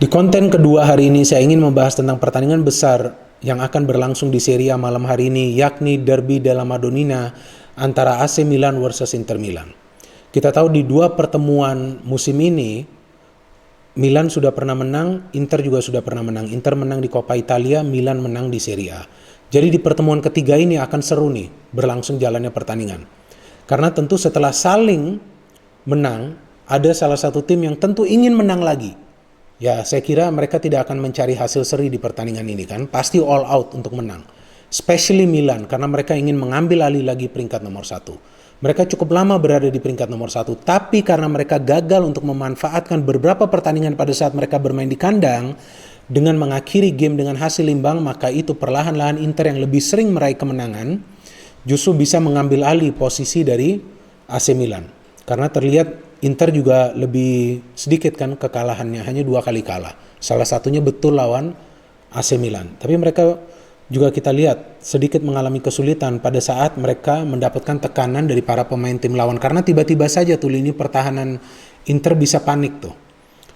Di konten kedua hari ini saya ingin membahas tentang pertandingan besar yang akan berlangsung di Serie A malam hari ini, yakni Derby della Madonnina antara AC Milan versus Inter Milan. Kita tahu di dua pertemuan musim ini, Milan sudah pernah menang, Inter juga sudah pernah menang. Inter menang di Coppa Italia, Milan menang di Serie A. Jadi di pertemuan ketiga ini akan seru nih berlangsung jalannya pertandingan. Karena tentu setelah saling menang, ada salah satu tim yang tentu ingin menang lagi. Ya, saya kira mereka tidak akan mencari hasil seri di pertandingan ini kan. Pasti all out untuk menang. Especially Milan, karena mereka ingin mengambil alih lagi peringkat nomor 1. Mereka cukup lama berada di peringkat nomor 1, tapi karena mereka gagal untuk memanfaatkan beberapa pertandingan pada saat mereka bermain di kandang, dengan mengakhiri game dengan hasil imbang, maka itu perlahan-lahan Inter yang lebih sering meraih kemenangan, justru bisa mengambil alih posisi dari AC Milan. Karena terlihat Inter juga lebih sedikit kan kekalahannya, hanya 2 kali kalah. Salah satunya betul lawan AC Milan. Tapi mereka juga kita lihat sedikit mengalami kesulitan pada saat mereka mendapatkan tekanan dari para pemain tim lawan. Karena tiba-tiba saja tuh lini pertahanan Inter bisa panik tuh.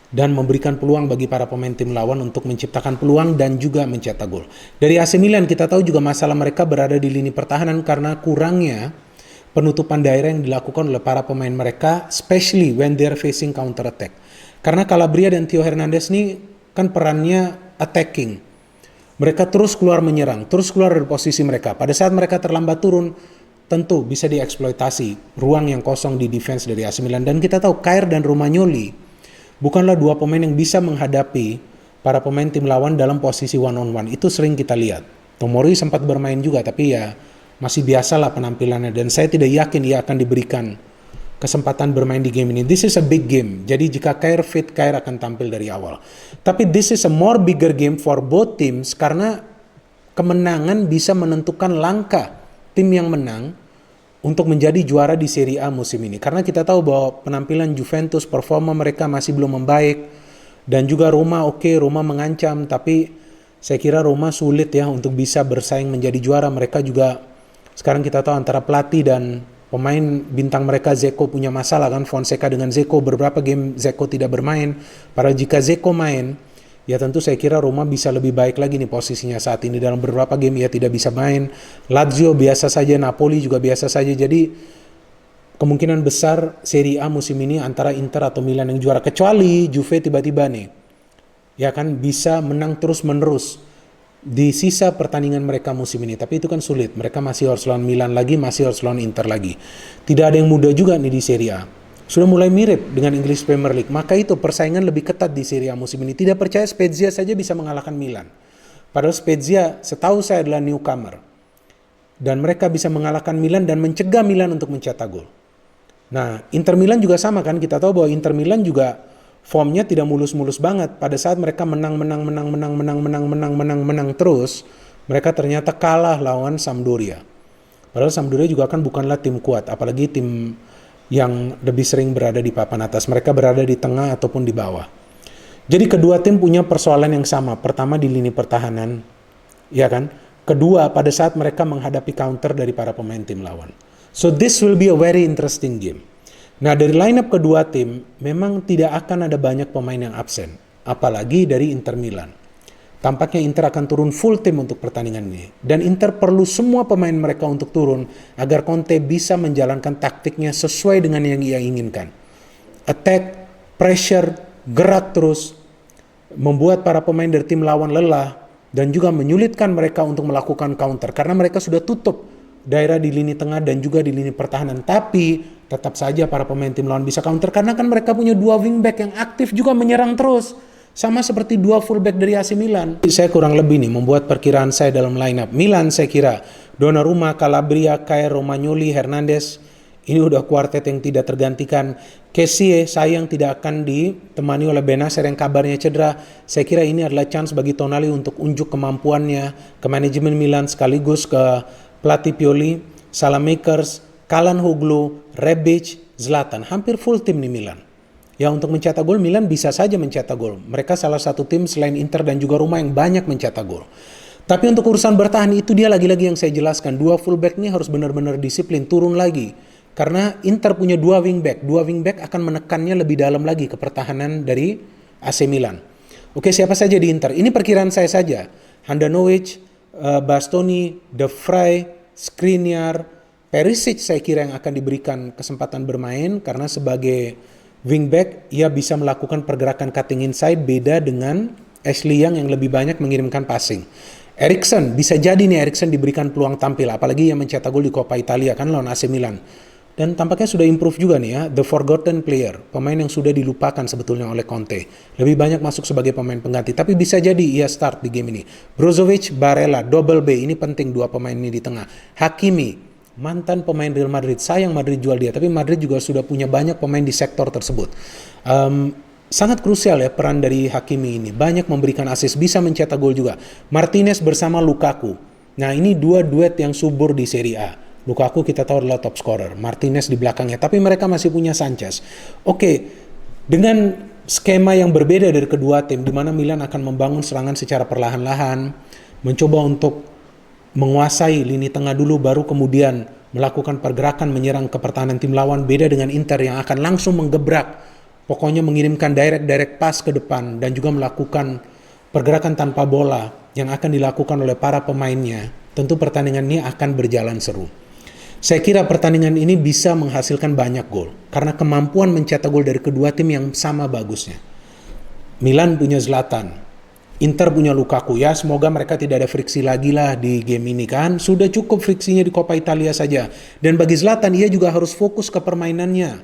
Dan memberikan peluang bagi para pemain tim lawan untuk menciptakan peluang dan juga mencetak gol. Dari AC Milan kita tahu juga masalah mereka berada di lini pertahanan karena kurangnya penutupan daerah yang dilakukan oleh para pemain mereka, especially when they're facing counter attack. Karena Calabria dan Theo Hernandez ini kan perannya attacking. Mereka terus keluar menyerang, terus keluar dari posisi mereka. Pada saat mereka terlambat turun, tentu bisa dieksploitasi ruang yang kosong di defense dari AC Milan. Dan kita tahu Kjaer dan Romagnoli bukanlah dua pemain yang bisa menghadapi para pemain tim lawan dalam posisi one on one. Itu sering kita lihat. Tomori sempat bermain juga, tapi ya masih biasalah penampilannya. Dan saya tidak yakin ia akan diberikan kesempatan bermain di game ini. This is a big game. Jadi jika Kjaer fit, Kjaer akan tampil dari awal. Tapi this is a more bigger game for both teams karena kemenangan bisa menentukan langkah tim yang menang untuk menjadi juara di Serie A musim ini. Karena kita tahu bahwa penampilan Juventus, performa mereka masih belum membaik. Dan juga Roma, Roma mengancam. Tapi saya kira Roma sulit ya untuk bisa bersaing menjadi juara. Mereka juga sekarang kita tahu antara pelatih dan pemain bintang mereka Dzeko punya masalah kan, Fonseca dengan Dzeko, beberapa game Dzeko tidak bermain. Padahal jika Dzeko main, ya tentu saya kira Roma bisa lebih baik lagi nih posisinya saat ini. Dalam beberapa game ia tidak bisa main. Lazio biasa saja, Napoli juga biasa saja. Jadi kemungkinan besar Serie A musim ini antara Inter atau Milan yang juara. Kecuali Juve tiba-tiba nih, ya kan bisa menang terus-menerus di sisa pertandingan mereka musim ini. Tapi itu kan sulit. Mereka masih harus lawan Milan lagi, masih harus lawan Inter lagi. Tidak ada yang mudah juga nih di Serie A. Sudah mulai mirip dengan English Premier League. Maka itu persaingan lebih ketat di Serie A musim ini. Tidak percaya Spezia saja bisa mengalahkan Milan. Padahal Spezia setahu saya adalah newcomer. Dan mereka bisa mengalahkan Milan dan mencegah Milan untuk mencetak gol. Nah, Inter Milan juga sama kan. Kita tahu bahwa Inter Milan juga formnya tidak mulus-mulus banget. Pada saat mereka menang terus, mereka ternyata kalah lawan Sampdoria. Padahal Sampdoria juga kan bukanlah tim kuat, apalagi tim yang lebih sering berada di papan atas. Mereka berada di tengah ataupun di bawah. Jadi kedua tim punya persoalan yang sama. Pertama di lini pertahanan, ya kan? Kedua pada saat mereka menghadapi counter dari para pemain tim lawan. So this will be a very interesting game. Nah dari lineup kedua tim memang tidak akan ada banyak pemain yang absen, apalagi dari Inter Milan. Tampaknya Inter akan turun full tim untuk pertandingan ini. Dan Inter perlu semua pemain mereka untuk turun agar Conte bisa menjalankan taktiknya sesuai dengan yang ia inginkan. Attack, pressure, gerak terus, membuat para pemain dari tim lawan lelah dan juga menyulitkan mereka untuk melakukan counter karena mereka sudah tutup daerah di lini tengah dan juga di lini pertahanan. Tapi tetap saja para pemain tim lawan bisa counter karena kan mereka punya 2 wingback yang aktif juga menyerang terus. Sama seperti 2 fullback dari AC Milan. Saya kurang lebih nih membuat perkiraan saya dalam lineup. Milan saya kira Donnarumma, Calabria, Kjaer, Romagnoli, Hernandez. Ini udah kuartet yang tidak tergantikan. Kessie sayang tidak akan ditemani oleh Benacer yang kabarnya cedera. Saya kira ini adalah chance bagi Tonali untuk unjuk kemampuannya ke manajemen Milan sekaligus ke pelatih Pioli, Salamakers, Calhanoglu, Rebic, Zlatan. Hampir full tim nih Milan. Ya untuk mencetak gol Milan bisa saja mencetak gol. Mereka salah satu tim selain Inter dan juga Roma yang banyak mencetak gol. Tapi untuk urusan bertahan itu dia lagi-lagi yang saya jelaskan. 2 fullback ini harus benar-benar disiplin, turun lagi. Karena Inter punya 2 wingback. 2 wingback akan menekannya lebih dalam lagi ke pertahanan dari AC Milan. Oke, siapa saja di Inter? Ini perkiraan saya saja. Handanovic, Bastoni, De Vrij, Skriniar, Perisic saya kira yang akan diberikan kesempatan bermain karena sebagai wingback ia bisa melakukan pergerakan cutting inside, beda dengan Ashley Young yang lebih banyak mengirimkan passing. Eriksen, bisa jadi nih Eriksen diberikan peluang tampil, apalagi yang mencetak gol di Coppa Italia kan lawan AC Milan. Dan tampaknya sudah improve juga nih ya, the forgotten player, pemain yang sudah dilupakan sebetulnya oleh Conte. Lebih banyak masuk sebagai pemain pengganti, tapi bisa jadi ia start di game ini. Brozovic, Barella, double B, ini penting dua pemain ini di tengah. Hakimi, mantan pemain Real Madrid, sayang Madrid jual dia, tapi Madrid juga sudah punya banyak pemain di sektor tersebut. Sangat krusial ya peran dari Hakimi ini, banyak memberikan assist, bisa mencetak gol juga. Martinez bersama Lukaku, nah ini dua duet yang subur di Serie A. Lukaku kita tahu adalah top scorer, Martinez di belakangnya, tapi mereka masih punya Sanchez. Oke, dengan skema yang berbeda dari kedua tim, di mana Milan akan membangun serangan secara perlahan-lahan, mencoba untuk menguasai lini tengah dulu, baru kemudian melakukan pergerakan menyerang ke pertahanan tim lawan, beda dengan Inter yang akan langsung menggebrak, pokoknya mengirimkan direct pass ke depan, dan juga melakukan pergerakan tanpa bola yang akan dilakukan oleh para pemainnya. Tentu pertandingan ini akan berjalan seru. Saya kira pertandingan ini bisa menghasilkan banyak gol karena kemampuan mencetak gol dari kedua tim yang sama bagusnya. Milan punya Zlatan, Inter punya Lukaku, ya semoga mereka tidak ada friksi lagi lah di game ini kan. Sudah cukup friksinya di Coppa Italia saja. Dan bagi Zlatan ia juga harus fokus ke permainannya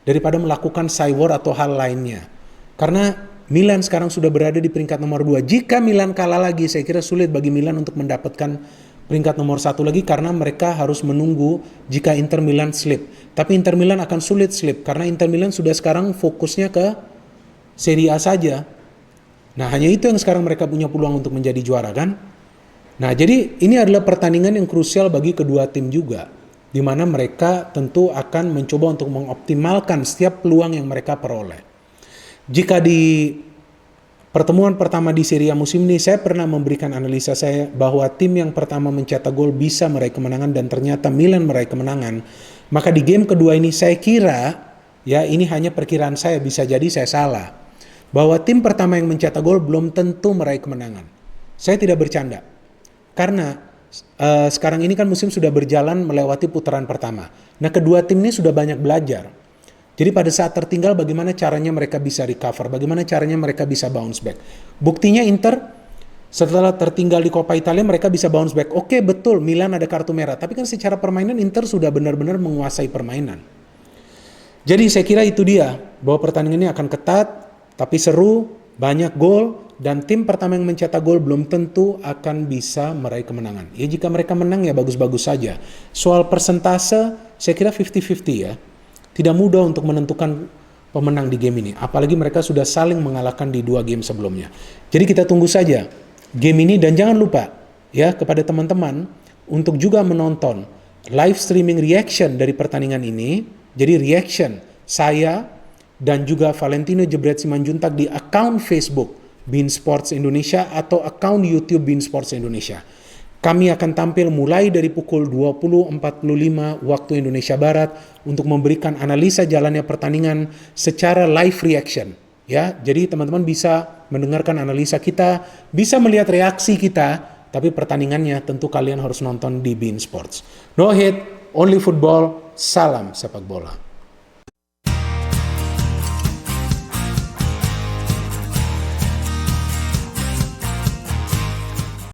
daripada melakukan cywar atau hal lainnya. Karena Milan sekarang sudah berada di peringkat nomor 2. Jika Milan kalah lagi, saya kira sulit bagi Milan untuk mendapatkan peringkat nomor 1 lagi karena mereka harus menunggu jika Inter Milan slip. Tapi Inter Milan akan sulit slip karena Inter Milan sudah sekarang fokusnya ke Serie A saja. Nah, hanya itu yang sekarang mereka punya peluang untuk menjadi juara kan. Nah, jadi ini adalah pertandingan yang krusial bagi kedua tim juga, di mana mereka tentu akan mencoba untuk mengoptimalkan setiap peluang yang mereka peroleh. Jika di pertemuan pertama di Serie A musim ini, saya pernah memberikan analisa saya bahwa tim yang pertama mencetak gol bisa meraih kemenangan dan ternyata Milan meraih kemenangan. Maka di game kedua ini saya kira, ya ini hanya perkiraan saya, bisa jadi saya salah, bahwa tim pertama yang mencetak gol belum tentu meraih kemenangan. Saya tidak bercanda. Karena sekarang ini kan musim sudah berjalan melewati putaran pertama. Nah, kedua tim ini sudah banyak belajar. Jadi pada saat tertinggal bagaimana caranya mereka bisa recover, bagaimana caranya mereka bisa bounce back. Buktinya Inter setelah tertinggal di Coppa Italia mereka bisa bounce back. Oke, betul Milan ada kartu merah, tapi kan secara permainan Inter sudah benar-benar menguasai permainan. Jadi saya kira itu dia, bahwa pertandingan ini akan ketat, tapi seru, banyak gol, dan tim pertama yang mencetak gol belum tentu akan bisa meraih kemenangan. Ya jika mereka menang ya bagus-bagus saja. Soal persentase saya kira 50-50 ya. Tidak mudah untuk menentukan pemenang di game ini. Apalagi mereka sudah saling mengalahkan di 2 game sebelumnya. Jadi kita tunggu saja game ini dan jangan lupa ya kepada teman-teman untuk juga menonton live streaming reaction dari pertandingan ini. Jadi reaction saya dan juga Valentino Jebret Simanjuntak di akun Facebook beIN Sports Indonesia atau akun YouTube beIN Sports Indonesia. Kami akan tampil mulai dari pukul 20.45 waktu Indonesia Barat untuk memberikan analisa jalannya pertandingan secara live reaction. Ya, jadi teman-teman bisa mendengarkan analisa kita, bisa melihat reaksi kita, tapi pertandingannya tentu kalian harus nonton di beIN Sports. No hate, only football, salam sepak bola.